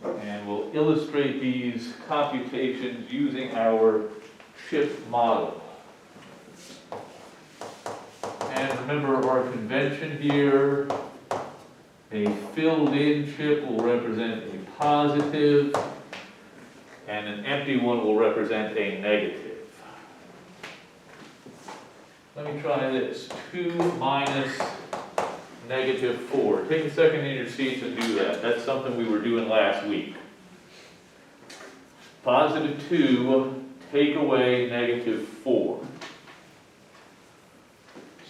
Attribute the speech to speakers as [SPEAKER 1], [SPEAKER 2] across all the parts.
[SPEAKER 1] And we'll illustrate these computations using our chip model. And remember our convention here, a filled-in chip will represent a positive, and an empty one will represent a negative. Let me try this. 2 minus negative 4. Take a second in your seats and do that. That's something we were doing last week. Positive 2, take away negative 4.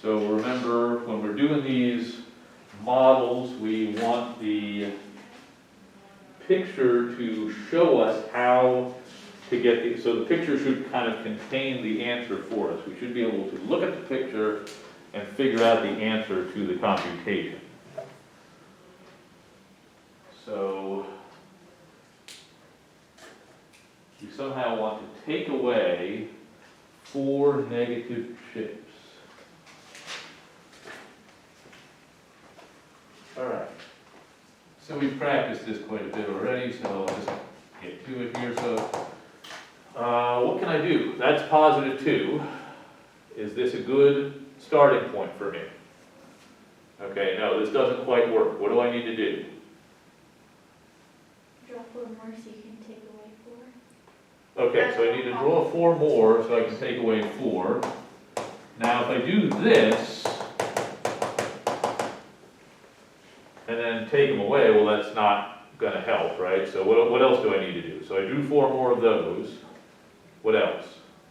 [SPEAKER 1] So remember, when we're doing these models, we want the picture to show us how to get the, so the picture should kind of contain the answer for us. We should be able to look at the picture and figure out the answer to the computation. So you somehow want to take away 4 negative chips. All right. So we've practiced this quite a bit already, so I'll just get to it here. So what can I do? That's positive 2. Is this a good starting point for me? Okay, no, this doesn't quite work. What do I need to do?
[SPEAKER 2] Draw 4 more so you can take away 4.
[SPEAKER 1] Okay, so I need to draw 4 more so I can take away 4. Now if I do this, and then take them away, well that's not going to help, right? So what else do I need to do? So I drew 4 more of those. What else?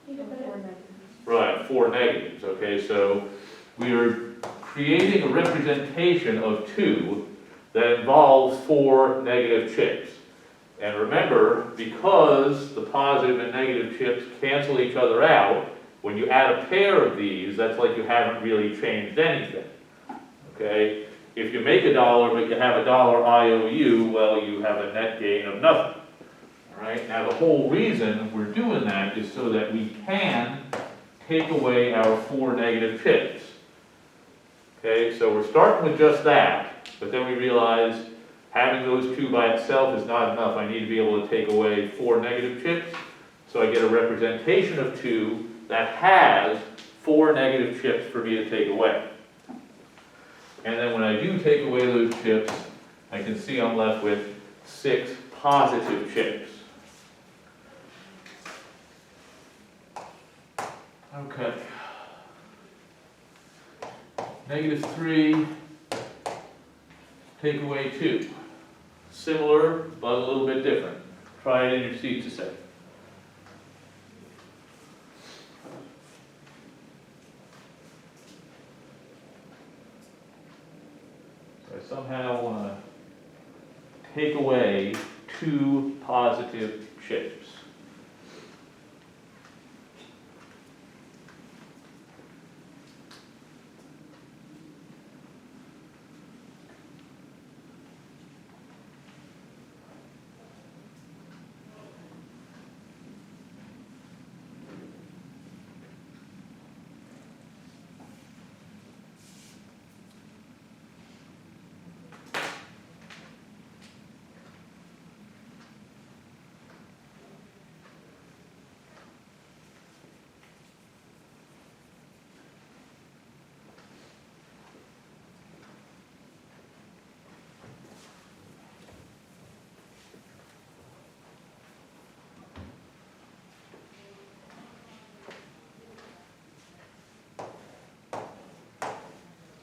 [SPEAKER 2] You can put it.
[SPEAKER 1] Right, 4 negatives, okay, so we are creating a representation of 2 that involves 4 negative chips. And remember, because the positive and negative chips cancel each other out, when you add a pair of these, that's like you haven't really changed anything, okay? If you make $1 but you have $1 IOU, well, you have a net gain of nothing. All right, now the whole reason we're doing that is so that we can take away our 4 negative chips. Okay, so we're starting with just that, but then we realize having those 2 by itself is not enough. I need to be able to take away 4 negative chips, so I get a representation of 2 that has 4 negative chips for me to take away. And then when I do take away those chips, I can see I'm left with 6 positive chips. Okay. Negative 3, take away 2. Similar, but a little bit different. Try it in your seats a second. So I somehow want to take away 2 positive chips.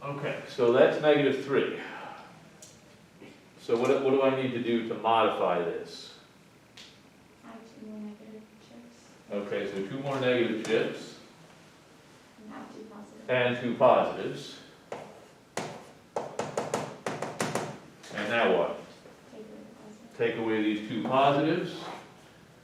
[SPEAKER 1] Okay, so that's negative 3. So what do I need to do to modify this?
[SPEAKER 2] Add 2 more negative chips.
[SPEAKER 1] Okay, so 2 more negative chips
[SPEAKER 2] And add 2 positive.
[SPEAKER 1] and 2 positives. And now what?
[SPEAKER 2] Take away the positive.
[SPEAKER 1] Take away these 2 positives.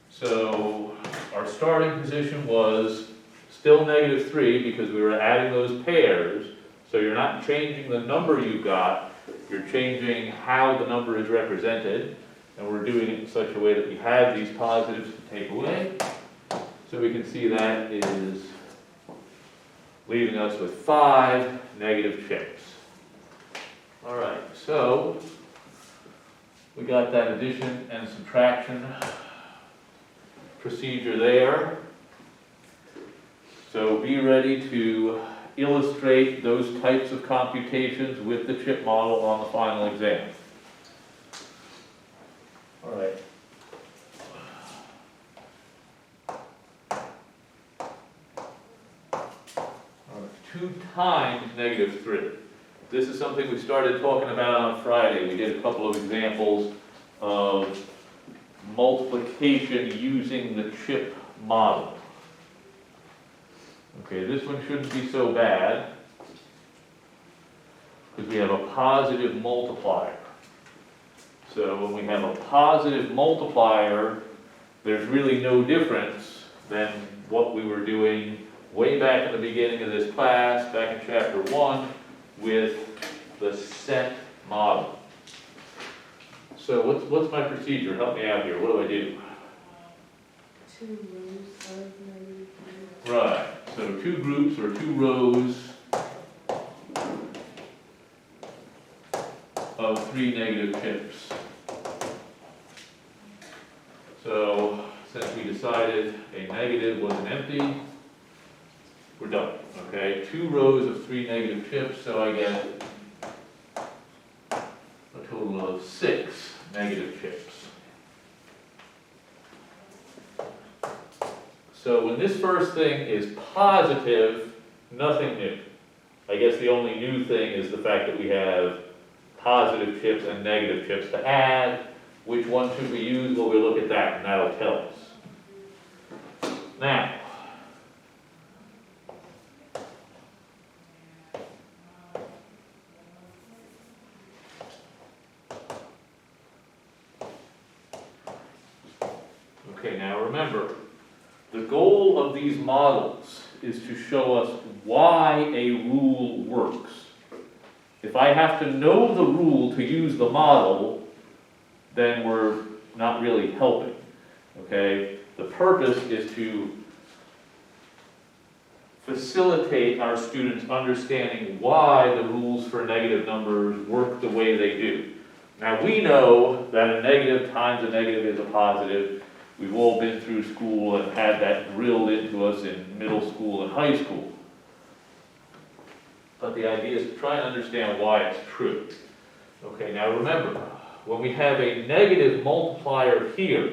[SPEAKER 1] So our starting position was still negative 3 because we were adding those pairs. So you're not changing the number you got, you're changing how the number is represented. And we're doing it in such a way that we have these positives to take away. So we can see that is leaving us with 5 negative chips. All right, so We got that addition and subtraction procedure there. So be ready to illustrate those types of computations with the chip model on the final exam. All right. 2 times -3. This is something we started talking about on Friday. We did a couple of examples of multiplication using the chip model. Okay, this one shouldn't be so bad because we have a positive multiplier. So when we have a positive multiplier, there's really no difference than what we were doing way back in the beginning of this class, back in chapter 1, with the set model. So what's my procedure? Help me out here. What do I do?
[SPEAKER 2] 2 rows of -3.
[SPEAKER 1] Right, so 2 groups or 2 rows of 3 negative chips. So since we decided a negative was an empty, we're done, okay? 2 rows of 3 negative chips, so I get a total of 6 negative chips. So when this first thing is positive, nothing new. I guess the only new thing is the fact that we have positive chips and negative chips to add. Which one should we use? Well, we'll look at that, and that'll tell us. Now, okay, now remember, the goal of these models is to show us why a rule works. If I have to know the rule to use the model, then we're not really helping, okay? The purpose is to facilitate our students understanding why the rules for negative numbers work the way they do. Now we know that a negative times a negative is a positive. We've all been through school and had that drilled into us in middle school and high school. But the idea is to try and understand why it's true. Okay, now remember, when we have a negative multiplier here,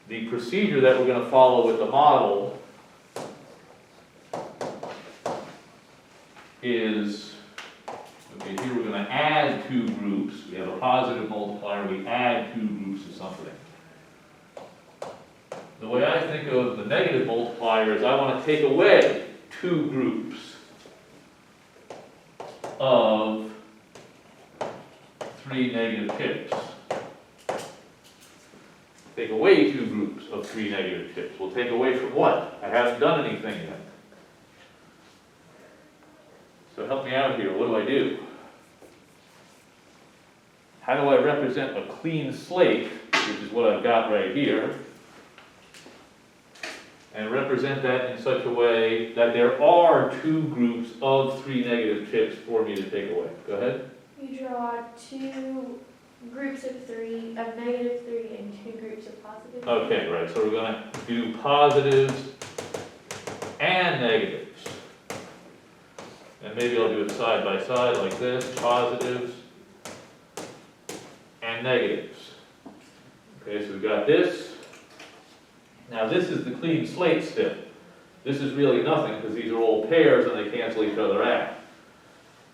[SPEAKER 1] the procedure that we're going to follow with the model is, okay, here we're going to add 2 groups. We have a positive multiplier, we add 2 groups of something. The way I think of the negative multiplier is I want to take away 2 groups of 3 negative chips. Take away 2 groups of 3 negative chips. We'll take away from what? I haven't done anything yet. So help me out here. What do I do? How do I represent a clean slate, which is what I've got right here, and represent that in such a way that there are 2 groups of 3 negative chips for me to take away? Go ahead.
[SPEAKER 2] You draw 2 groups of -3, and 2 groups of positive.
[SPEAKER 1] Okay, right, so we're going to do positives and negatives. And maybe I'll do it side by side like this, positives and negatives. Okay, so we've got this. Now this is the clean slate still. This is really nothing because these are all pairs and they cancel each other out.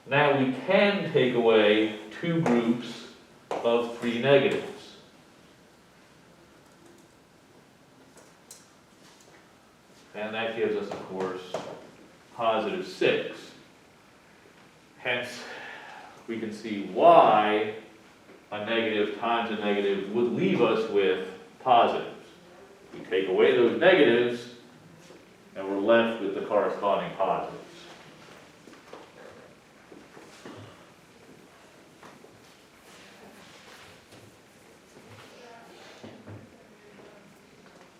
[SPEAKER 1] Now we can take away 2 groups of 3 negatives. And that gives us, of course, positive 6. Hence, we can see why a negative times a negative would leave us with positives. We take away those negatives, and we're left with the corresponding positives.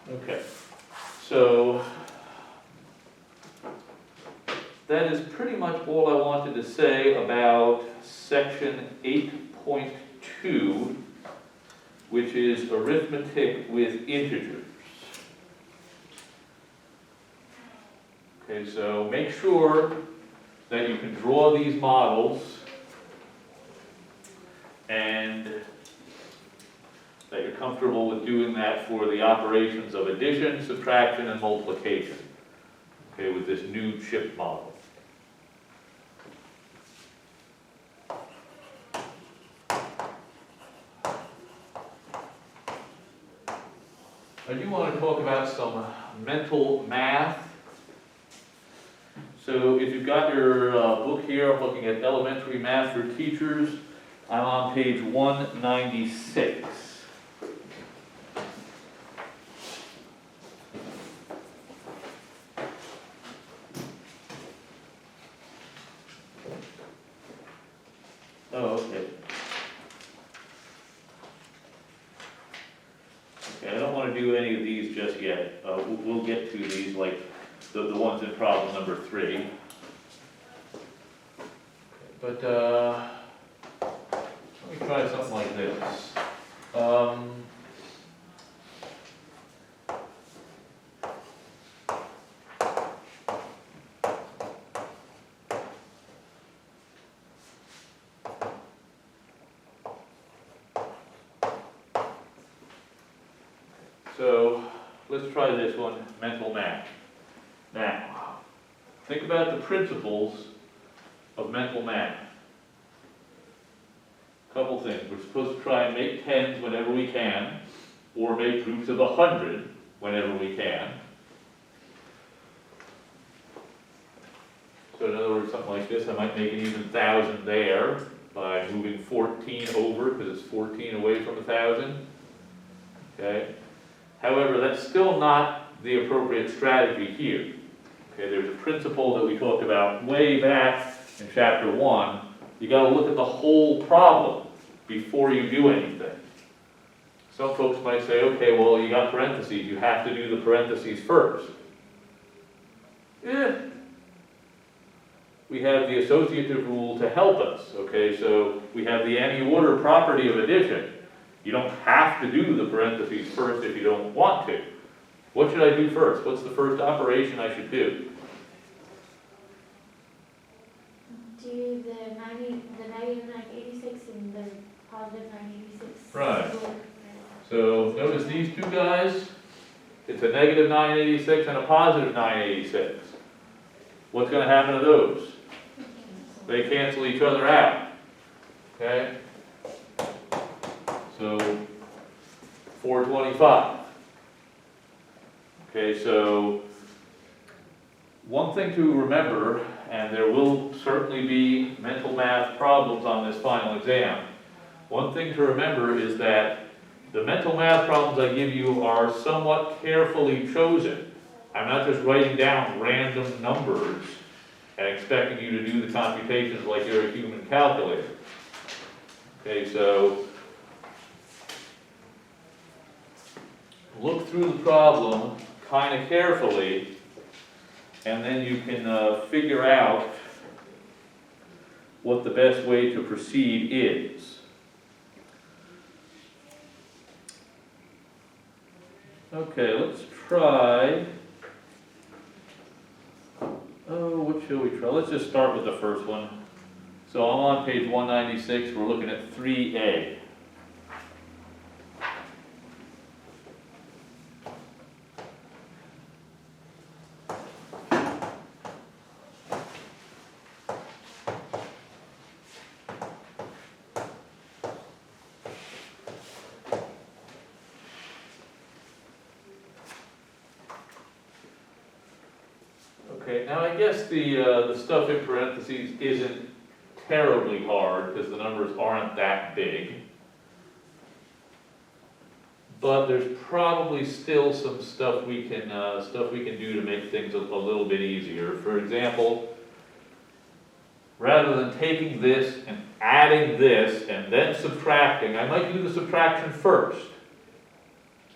[SPEAKER 1] Okay, so that is pretty much all I wanted to say about section 8.2 which is arithmetic with integers. Okay, so make sure that you can draw these models and that you're comfortable with doing that for the operations of addition, subtraction, and multiplication, okay, with this new chip model. I do want to talk about some mental math. So if you've got your book here, I'm looking at Elementary Math for Teachers. I'm on page 196. Oh, okay. Okay, I don't want to do any of these just yet. We'll get to these, like the ones in problem number 3. But let me try something like this. So let's try this one, mental math. Now, think about the principles of mental math. Couple things. We're supposed to try and make tens whenever we can, or make groups of 100 whenever we can. So in other words, something like this, I might make an even 1,000 there by moving 14 over, because it's 14 away from 1,000. Okay? However, that's still not the appropriate strategy here. Okay, there's a principle that we talked about way back in chapter 1. You got to look at the whole problem before you do anything. Some folks might say, okay, well, you got parentheses. You have to do the parentheses first. We have the associative rule to help us. Okay, so we have the any order property of addition. You don't have to do the parentheses first if you don't want to. What should I do first? What's the first operation I should do?
[SPEAKER 2] Do the negative 986 and the positive 986.
[SPEAKER 1] Right. So notice these two guys. It's a negative 986 and a positive 986. What's going to happen to those? They cancel each other out. Okay? So 425. Okay, so one thing to remember, and there will certainly be mental math problems on this final exam. One thing to remember is that the mental math problems I give you are somewhat carefully chosen. I'm not just writing down random numbers and expecting you to do the computations like you're a human calculator. Okay, so look through the problem kind of carefully, and then you can figure out what the best way to proceed is. Okay, let's try. Oh, what shall we try? Let's just start with the first one. So I'm on page 196. We're looking at 3A. Okay, now I guess the stuff in parentheses isn't terribly hard because the numbers aren't that big. But there's probably still some stuff we can do to make things a little bit easier. For example, rather than taking this and adding this and then subtracting, I might do the subtraction first.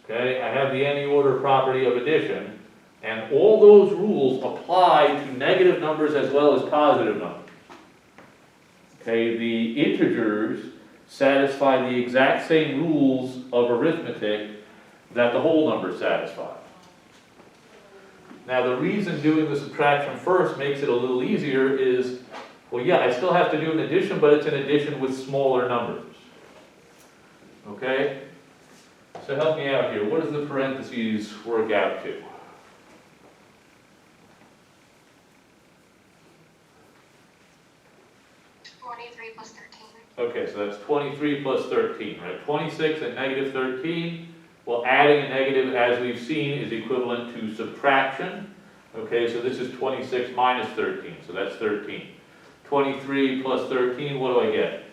[SPEAKER 1] Okay, I have the any order property of addition. And all those rules apply to negative numbers as well as positive numbers. Okay, the integers satisfy the exact same rules of arithmetic that the whole number satisfies. Now, the reason doing the subtraction first makes it a little easier is, well, yeah, I still have to do an addition, but it's an addition with smaller numbers. Okay? So help me out here. What does the parentheses work out to? Okay, so that's 23 plus 13, right? 26 and negative 13. Well, adding a negative, as we've seen, is equivalent to subtraction. Okay, so this is 26 minus 13, so that's 13. 23 plus 13, what do I get?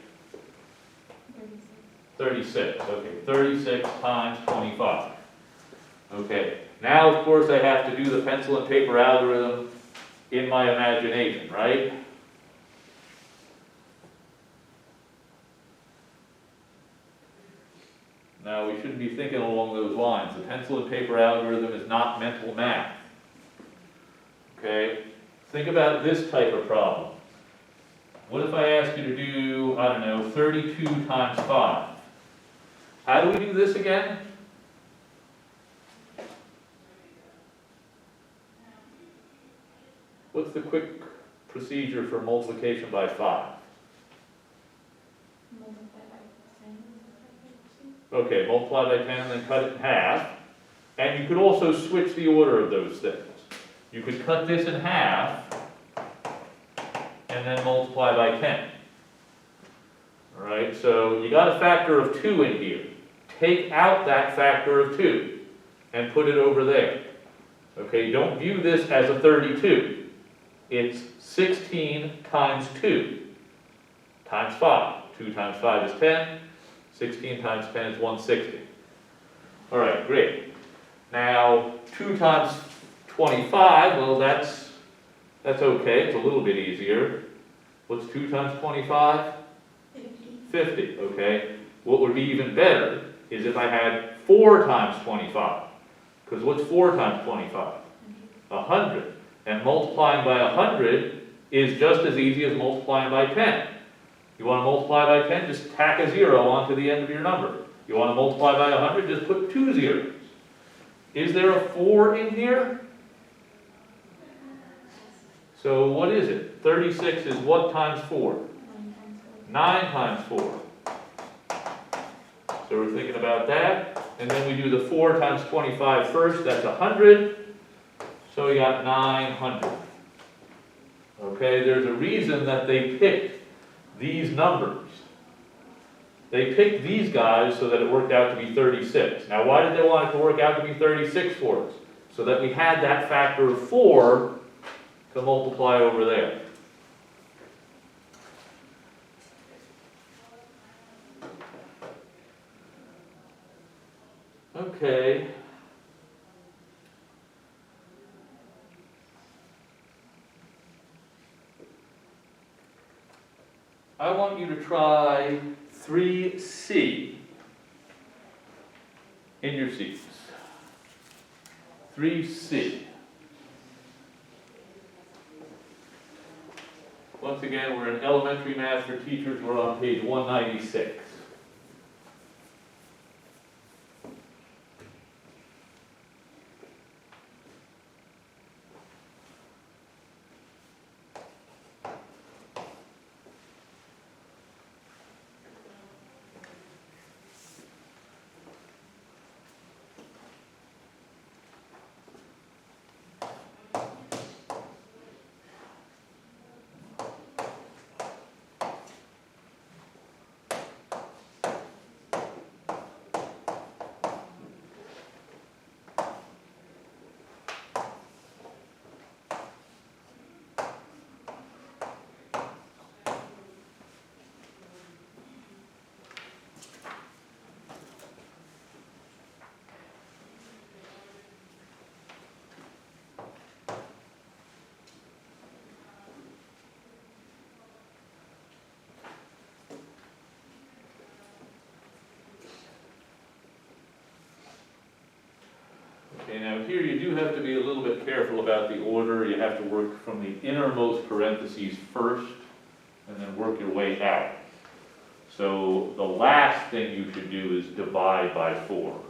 [SPEAKER 1] 36. Okay, 36 times 25. Okay, now of course I have to do the pencil and paper algorithm in my imagination, right? Now, we shouldn't be thinking along those lines. The pencil and paper algorithm is not mental math. Okay? Think about this type of problem. What if I ask you to do, I don't know, 32 times 5? How do we do this again? What's the quick procedure for multiplication by 5? Okay, multiply by 10 and then cut it in half. And you could also switch the order of those things. You could cut this in half and then multiply by 10. All right, so you got a factor of 2 in here. Take out that factor of 2 and put it over there. Okay, don't view this as a 32. It's 16 times 2 times 5. 2 times 5 is 10. 16 times 10 is 160. All right, great. Now, 2 times 25, well, that's okay. It's a little bit easier. What's 2 times 25? 50, okay. What would be even better is if I had 4 times 25. Because what's 4 times 25? 100. And multiplying by 100 is just as easy as multiplying by 10. You want to multiply by 10, just tack a 0 onto the end of your number. You want to multiply by 100, just put 2 zeros. Is there a 4 in here? So what is it? 36 is what times 4? 9 times 4. So we're thinking about that. And then we do the 4 times 25 first, that's 100. So we got 900. Okay, there's a reason that they picked these numbers. They picked these guys so that it worked out to be 36. Now, why did they want it to work out to be 36 for us? So that we had that factor of 4 to multiply over there. Okay. I want you to try 3C in your seats. 3C. Once again, we're in elementary math for teachers. We're on page 196. Okay, now here you do have to be a little bit careful about the order. You have to work from the innermost parentheses first, and then work your way out. So the last thing you should do is divide by 4.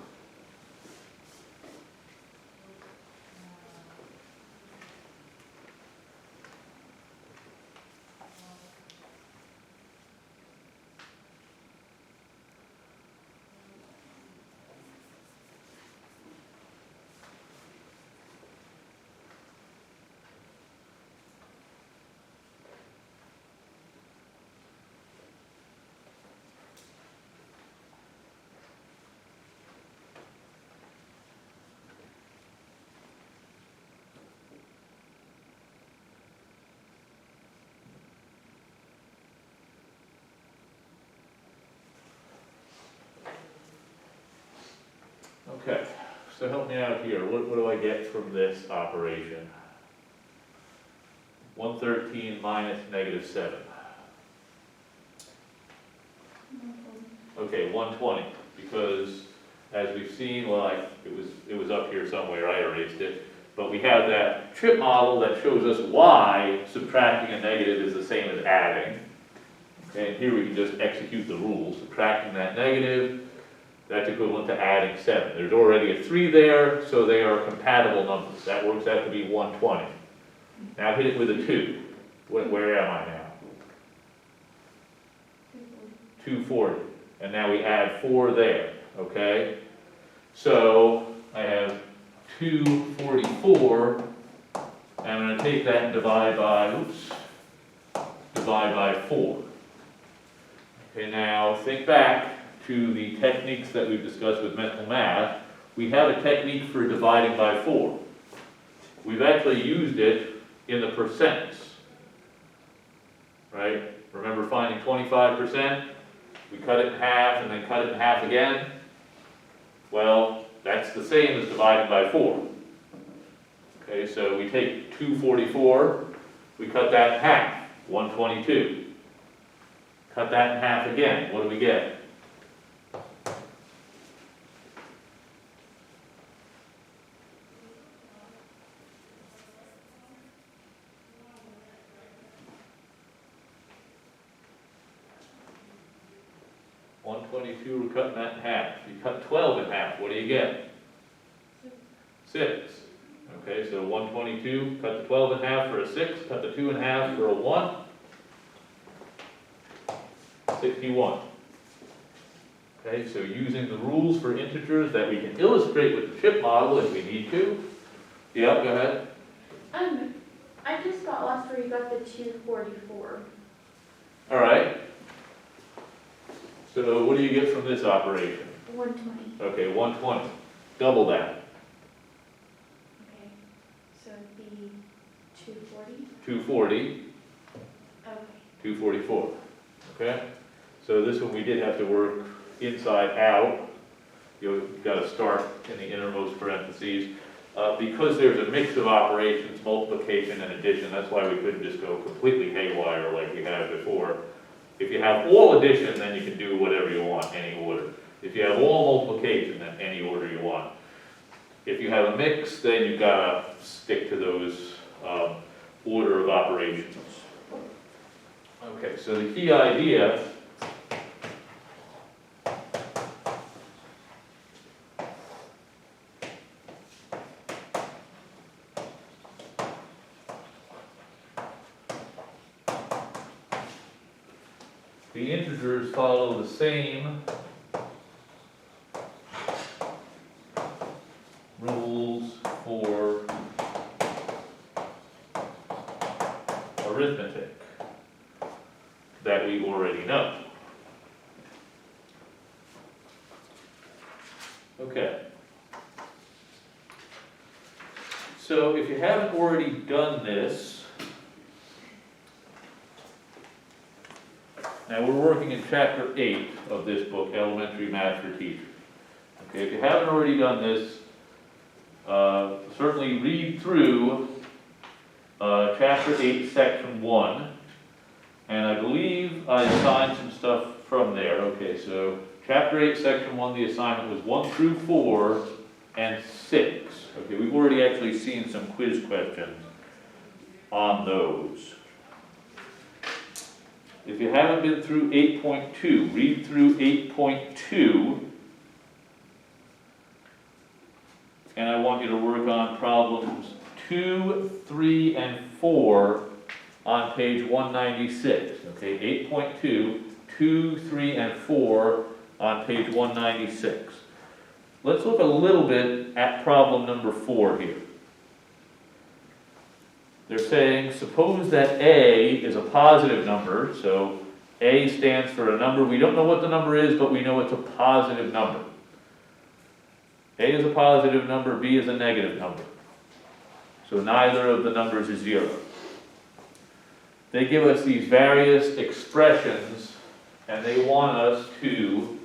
[SPEAKER 1] Okay, so help me out here. What do I get from this operation? 113 minus -7. Okay, 120, because as we've seen, well, it was up here somewhere, I erased it, but we have that chip model that shows us why subtracting a negative is the same as adding. Okay, and here we can just execute the rule. Subtracting that negative, that's equivalent to adding 7. There's already a 3 there, so they are compatible numbers. That works out to be 120. Now hit it with a 2. Where am I now? 240. And now we add 4 there, okay? So I have 244, and I'm going to take that and divide by 4. Okay, now think back to the techniques that we've discussed with mental math. We have a technique for dividing by 4. We've actually used it in the percents, right? Remember finding 25%? We cut it in half and then cut it in half again. Well, that's the same as dividing by 4. Okay, so we take 244, we cut that in half, 122. Cut that in half again, what do we get? We're cutting that in half. You cut 12 in half, what do you get? 6. Okay, so 122, cut the 12 in half for a 6, cut the 2 in half for a 1. 61. Okay, so using the rules for integers that we can illustrate with the chip model if we need to. Yeah, go ahead.
[SPEAKER 2] I just got lost where you got the 244.
[SPEAKER 1] All right. So what do you get from this operation?
[SPEAKER 2] 120.
[SPEAKER 1] Okay, 120. Double that.
[SPEAKER 2] Okay, so it'd be 240?
[SPEAKER 1] 240.
[SPEAKER 2] Okay.
[SPEAKER 1] 244. Okay? So this one we did have to work inside out. You've got to start in the innermost parentheses. Because there's a mix of operations, multiplication and addition, that's why we couldn't just go completely haywire like we had before. If you have all addition, then you can do whatever you want, any order. If you have all multiplication, then any order you want. If you have a mix, then you've got to stick to those order of operations. Okay, so the key idea the integers follow the same rules for arithmetic that we already know. Okay. So if you haven't already done this, now we're working in chapter 8 of this book, Elementary Math for Teachers. Okay, if you haven't already done this, certainly read through chapter 8, section 1, and I believe I assigned some stuff from there. Okay, so chapter 8, section 1, the assignment was 1 through 4 and 6. Okay, we've already actually seen some quiz questions on those. If you haven't been through 8.2, read through 8.2. And I want you to work on problems 2, 3, and 4 on page 196. Okay, 8.2, 2, 3, and 4 on page 196. Let's look a little bit at problem number 4 here. They're saying, suppose that A is a positive number, so A stands for a number. We don't know what the number is, but we know it's a positive number. A is a positive number, B is a negative number. So neither of the numbers is 0. They give us these various expressions, and they want us to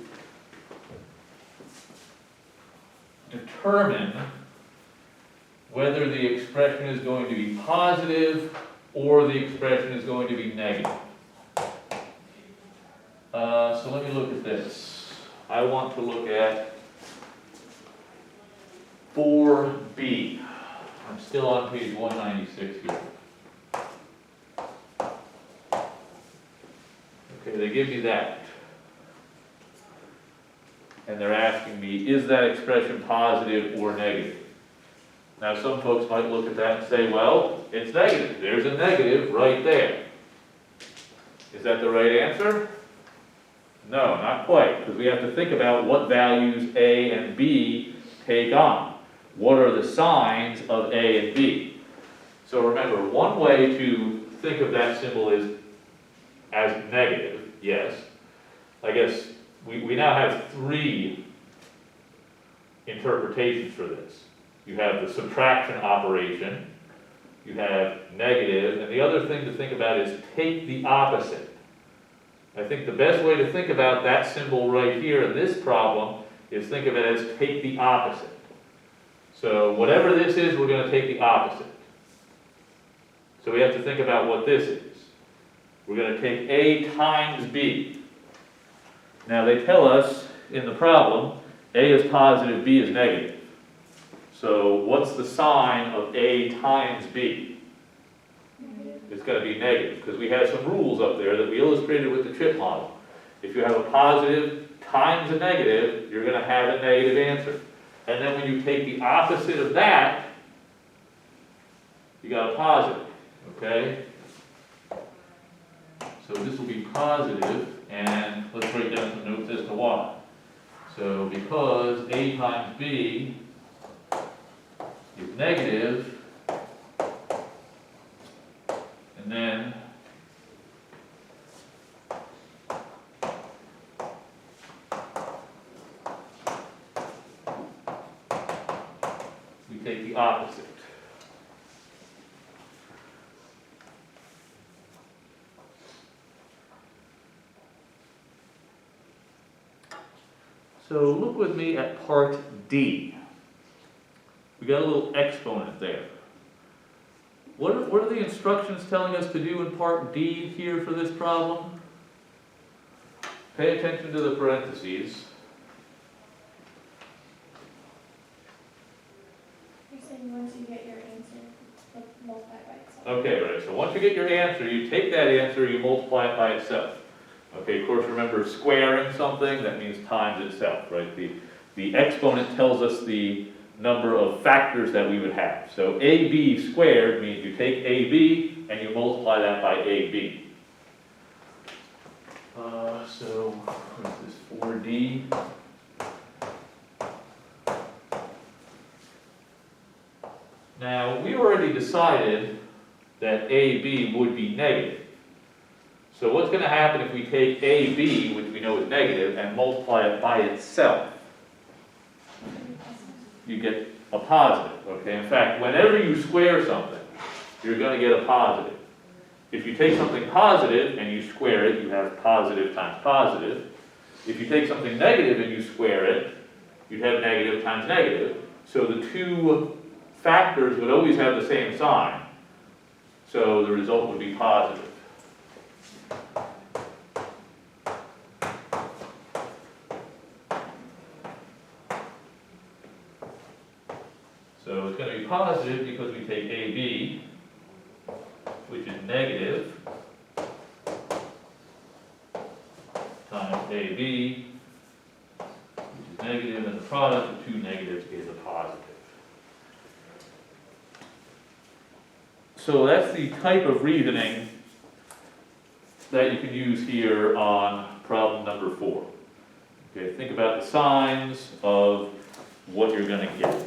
[SPEAKER 1] determine whether the expression is going to be positive or the expression is going to be negative. So let me look at this. I want to look at 4b. I'm still on page 196 here. Okay, they give me that. And they're asking me, is that expression positive or negative? Now, some folks might look at that and say, well, it's negative. There's a negative right there. Is that the right answer? No, not quite, because we have to think about what values A and B take on. What are the signs of A and B? So remember, one way to think of that symbol is as negative, yes. I guess we now have 3 interpretations for this. You have the subtraction operation, you have negative, and the other thing to think about is take the opposite. I think the best way to think about that symbol right here in this problem is think of it as take the opposite. So whatever this is, we're going to take the opposite. So we have to think about what this is. We're going to take A times B. Now they tell us in the problem, A is positive, B is negative. So what's the sign of A times B? It's going to be negative, because we have some rules up there that we illustrated with the chip model. If you have a positive times a negative, you're going to have a negative answer. And then when you take the opposite of that, you got a positive, okay? So this will be positive, and let's write down some notes as to why. So because A times B is negative, and then we take the opposite. So look with me at part D. We got a little exponent there. What are the instructions telling us to do in part D here for this problem? Pay attention to the parentheses.
[SPEAKER 2] You're saying once you get your answer, like multiply by itself.
[SPEAKER 1] Okay, right, so once you get your answer, you take that answer, you multiply it by itself. Okay, of course, remember squaring something, that means times itself, right? The exponent tells us the number of factors that we would have. So AB squared means you take AB and you multiply that by AB. So what is this, 4D? Now, we already decided that AB would be negative. So what's going to happen if we take AB, which we know is negative, and multiply it by itself? You get a positive, okay? In fact, whenever you square something, you're going to get a positive. If you take something positive and you square it, you have positive times positive. If you take something negative and you square it, you'd have negative times negative. So the two factors would always have the same sign. So the result would be positive. So it's going to be positive because we take AB, which is negative, AB, which is negative, and the product of two negatives is a positive. So that's the type of reasoning that you can use here on problem number 4. Okay, think about the signs of what you're going to get.